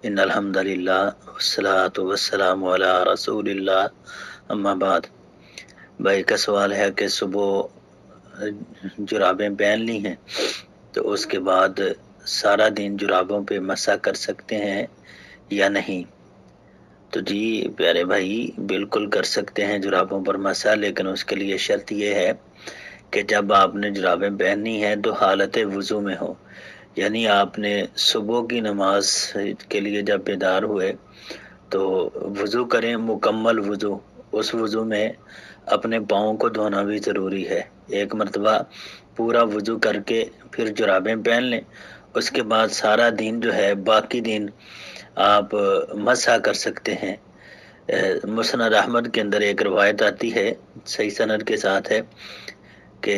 इन अल्हम्दुलिल्लाह वस्सलातु वस्सलामु अला रसूलिल्लाह अम्मा बाद। भाई का सवाल है कि सुबह जुराबें पहन ली हैं तो उसके बाद सारा दिन जुराबों पे मसा कर सकते हैं या नहीं। तो जी प्यारे भाई, बिल्कुल कर सकते हैं जुराबों पर मसा, लेकिन उसके लिए शर्त ये है कि जब आपने जुराबें पहननी है तो हालत वज़ू में हो, यानी आपने सुबह की नमाज के लिए जब बेदार हुए तो वज़ू करें, मुकम्मल वज़ू। उस वज़ू में अपने पाँव को धोना भी ज़रूरी है। एक मरतबा पूरा वज़ू करके फिर जुराबें पहन लें, उसके बाद सारा दिन जो है, बाकी दिन आप मसा कर सकते हैं। मुस्नद अहमद के अंदर एक रवायत आती है, सही सनद के साथ है, कि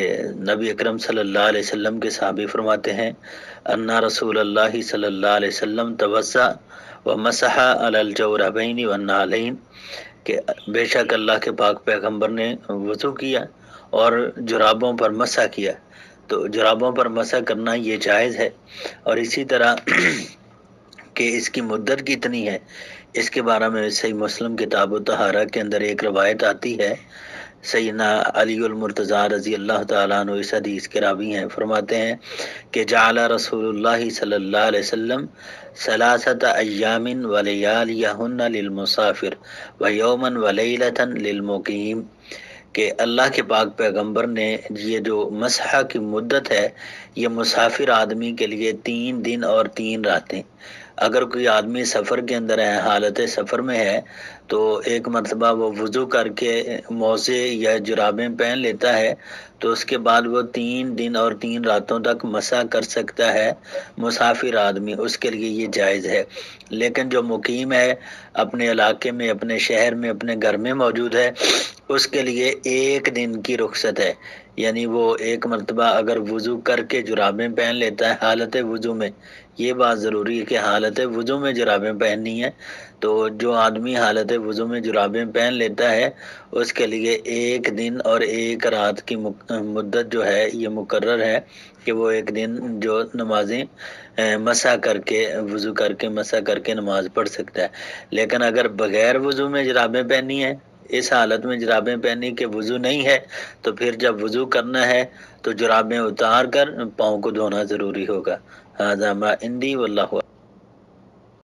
नबी अकरम सल्लल्लाहु अलैहि वसल्लम के सहाबी फरमाते हैं, अन्ना रसूलुल्लाह सल्लल्लाहु अलैहि वसल्लम तवस्सा व मसहा अलल जौरबैन व नालैन, कि बेशक अल्लाह के पाक पैगंबर ने वज़ू किया और जुराबों पर मसा किया। तो जुराबों पर मसा करना ये जायज़ है। और इसी तरह कि इसकी मुद्दत कितनी है, इसके बारे में सही मुस्लिम किताब तहारा के अंदर एक रवायत आती है। सैयदना अली उल मुर्तज़ा रज़ी अल्लाह ताला अन्हु इस हदीस के रावी हैं, फरमाते हैं कि जाला रसूलुल्लाह सल्लल्लाहु अलैहि वसल्लम सलासत अय्यामिन व लयालियहुन्ना लिल मुसाफिर व यौमन व लैलतन लिल मुकीम, कि अल्लाह के पाक पैगंबर ने ये जो मसहा की मुद्दत है, ये मुसाफिर आदमी के लिए 3 दिन और 3 रातें। अगर कोई आदमी सफ़र के अंदर है, हालत सफ़र में है, तो एक मरतबा वो वज़ू करके मोज़े या जुराबें पहन लेता है, तो उसके बाद वो 3 दिन और 3 रातों तक मसा कर सकता है मुसाफिर आदमी, उसके लिए ये जायज़ है। लेकिन जो मुकीम है, अपने इलाके में, अपने शहर में, अपने घर में मौजूद है, उसके लिए 1 दिन की रुख्सत है। यानी वो एक मरतबा अगर वज़ू करके जुराबें पहन लेता है हालत वज़ू में, ये बात ज़रूरी है कि हालत वज़ू में जुराबें पहननी है। तो जो आदमी हालत वज़ू में जुराबें पहन लेता है, उसके लिए 1 दिन और 1 रात की मुद्दत जो है ये मुकर्रर है, कि वो 1 दिन जो नमाजें मसा करके, वज़ू करके मसा करके नमाज पढ़ सकता है। लेकिन अगर बग़ैर वज़ू में जुराबें पहनी है, इस हालत में जुराबें पहनी कि वज़ू नहीं है, तो फिर जब वज़ू करना है तो जुराबें उतार कर पाँव को धोना ज़रूरी होगा। हाज़ा मा इंदी वल्लाहु